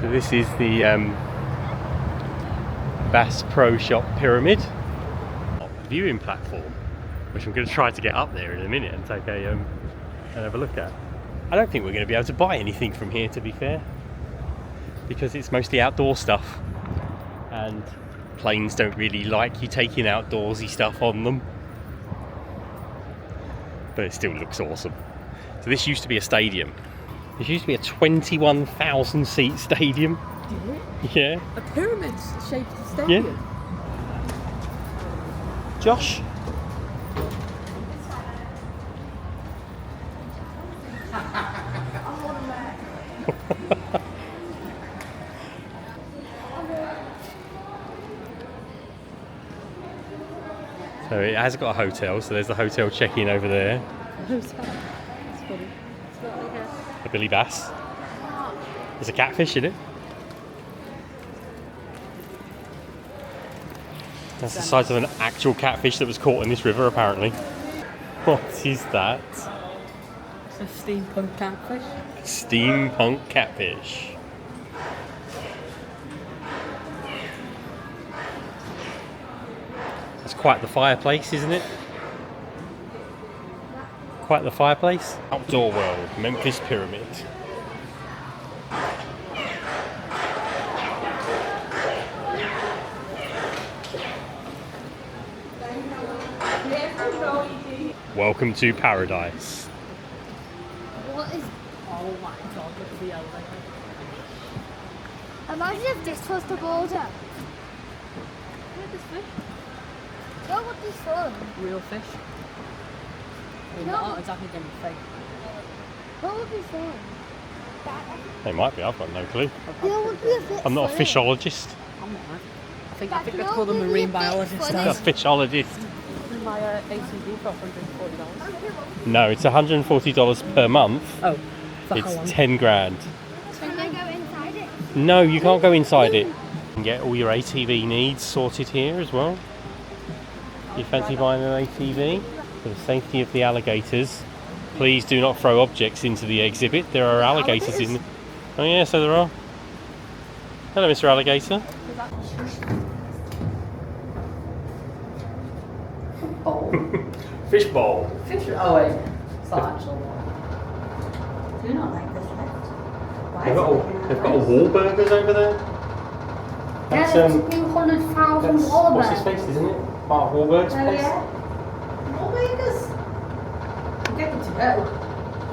So this is the Bass Pro Shop Pyramid viewing platform, which I'm going to try to get up there in a minute and take a and have a look at. I don't think we're going to be able to buy anything from here, to be fair, because it's mostly outdoor stuff, and planes don't really like you taking outdoorsy stuff on them. But it still looks awesome. So this used to be a stadium. This used to be a 21,000 seat stadium. Did it? Yeah. A pyramid shaped stadium? Yeah. Josh? So it has got a hotel, so there's the hotel check-in over there. That's funny. It's not like A Billy Bass. There's a catfish in it. That's the size of an actual catfish that was caught in this river, apparently. What is that? It's a steampunk catfish. Steampunk catfish. It's quite the fireplace, isn't it? Quite the fireplace. Outdoor world, Memphis Pyramid. Welcome to paradise. What is... Oh my god, look at the elevator. Imagine if this was the border. Look at this fish. What would be fun? Real fish. They're No. not exactly going to be fake. What would be fun? They might be, I've got no clue. What would be a bit I'm not a funny? fishologist. I'm not. I think That that's called a would be a marine bit biologist. funny. A fishologist. My ACD for $140. No, it's $140 per month. Oh, for how It's long? 10 grand. Can I go inside it? No, you can't go inside it. You can get all your ATV needs sorted here as well. You fancy buying an ATV? For the safety of the alligators, please do not throw objects into the exhibit. There are alligators in. Oh yeah, so there are. Hello, Mr. Alligator. Bowl. Fish bowl. Fish. Oh wait, it's not actual. Do you not like this lift? They've got a Wahlburgers over there. That's, Yeah, it's $200,000 what's his face, isn't it? Mark Wahlberg's place. yeah. Oh Vegas. I'm getting to go.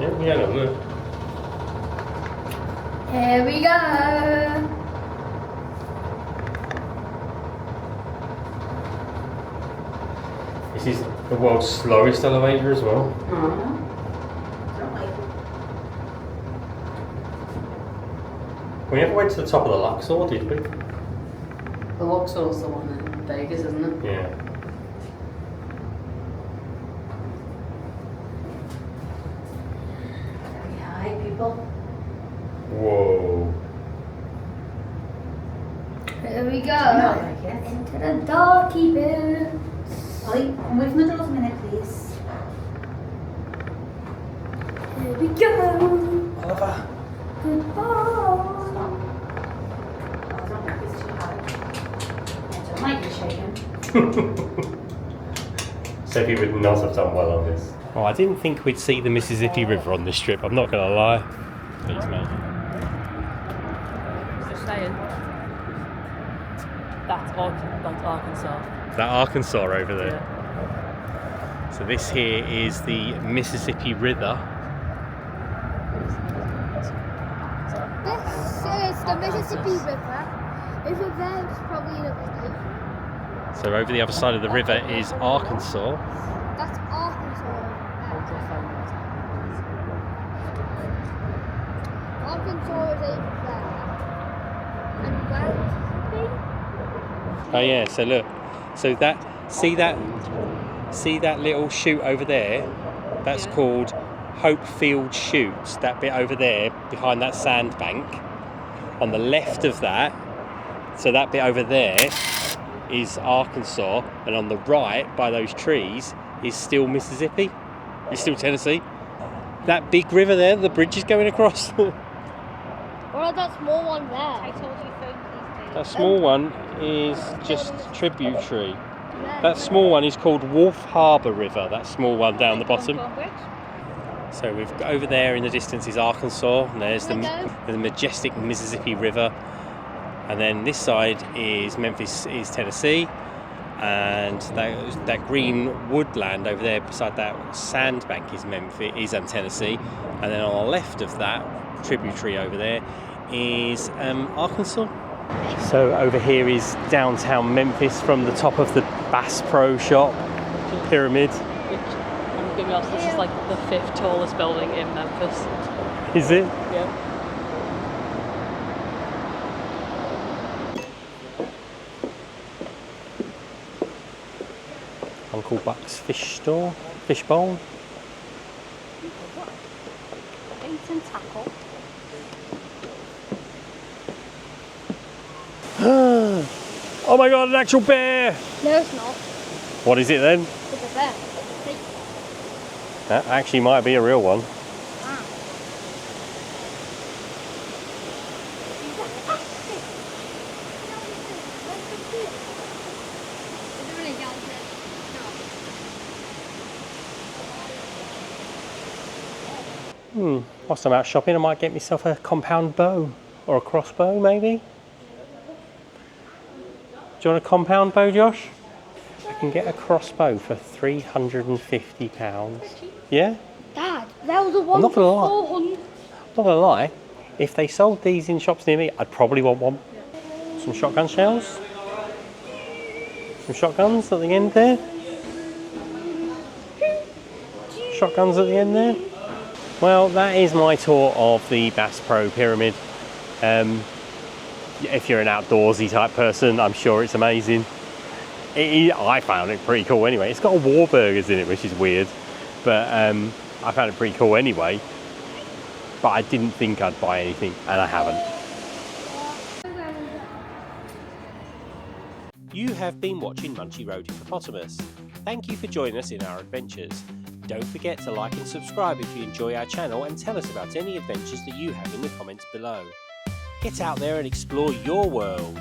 Yeah, we had a look. Here we go. This is the world's slowest elevator as well. We never went to the top of the Luxor, did we? The Luxor's the one in Vegas, isn't it? Yeah. Very high, people. Whoa. Here we Do you not go. like it? Into the darky bit. Ollie, come away from the doors a minute, please. Here we go. Oliver. Goodbye. Sophie would not have done well on this. Oh, I didn't think we'd see the Mississippi River on this trip, I'm not going to lie. Please, mate. Just saying. That's Arkansas. Is that Arkansas over there? Yeah. So this here is the Mississippi River. This is the Mississippi River. Over there is probably another state. So over the other side of the river is Arkansas. That's Arkansas. Arkansas is over there. And where is Oh yeah, so look. So see that little chute over there? That's called Hopefield Chute. That bit over there behind that sandbank. On the left of that, so that bit over there is Arkansas, and on the right by those trees is still Mississippi. It's still Tennessee. That big river there, the bridge is going across. Or that small one there. I told you phone please take. That small one is just tributary. That small one is called Wolf Harbour River, that small one down the bottom. So we've got over there in the distance is Arkansas, and there's the majestic Mississippi River. And then this side is Memphis, is Tennessee. And that green woodland over there beside that sandbank is Memphis, is Tennessee. And then on the left of that tributary over there is Arkansas. So over here is downtown Memphis from the top of the Bass Pro Shop pyramid. I'm gonna be honest, this is like the 5th tallest building in Memphis. Is it? Yeah. Uncle Buck's fish store, fish bowl. Bait and tackle. Oh my god, an actual bear! No, it's not. What is it then? It's a bear. That actually might be a real one. Whilst I'm out shopping, I might get myself a compound bow or a crossbow, maybe. Do you want a compound bow, Josh? I can get a crossbow for £350. Yeah? Dad, that was the one I'm not for gonna lie. 400. Not gonna lie, if they sold these in shops near me, I'd probably want one. Some shotgun shells. Some shotguns at the end there. Shotguns at the end there. Well, that is my tour of the Bass Pro Pyramid. If you're an outdoorsy type person, I'm sure it's amazing. I found it pretty cool anyway. It's got a Warburgers in it, which is weird, but I found it pretty cool anyway. But I didn't think I'd buy anything, and I haven't. You have been watching Munchy Road Hippopotamus. Thank you for joining us in our adventures. Don't forget to like and subscribe if you enjoy our channel, and tell us about any adventures that you have in the comments below. Get out there and explore your world.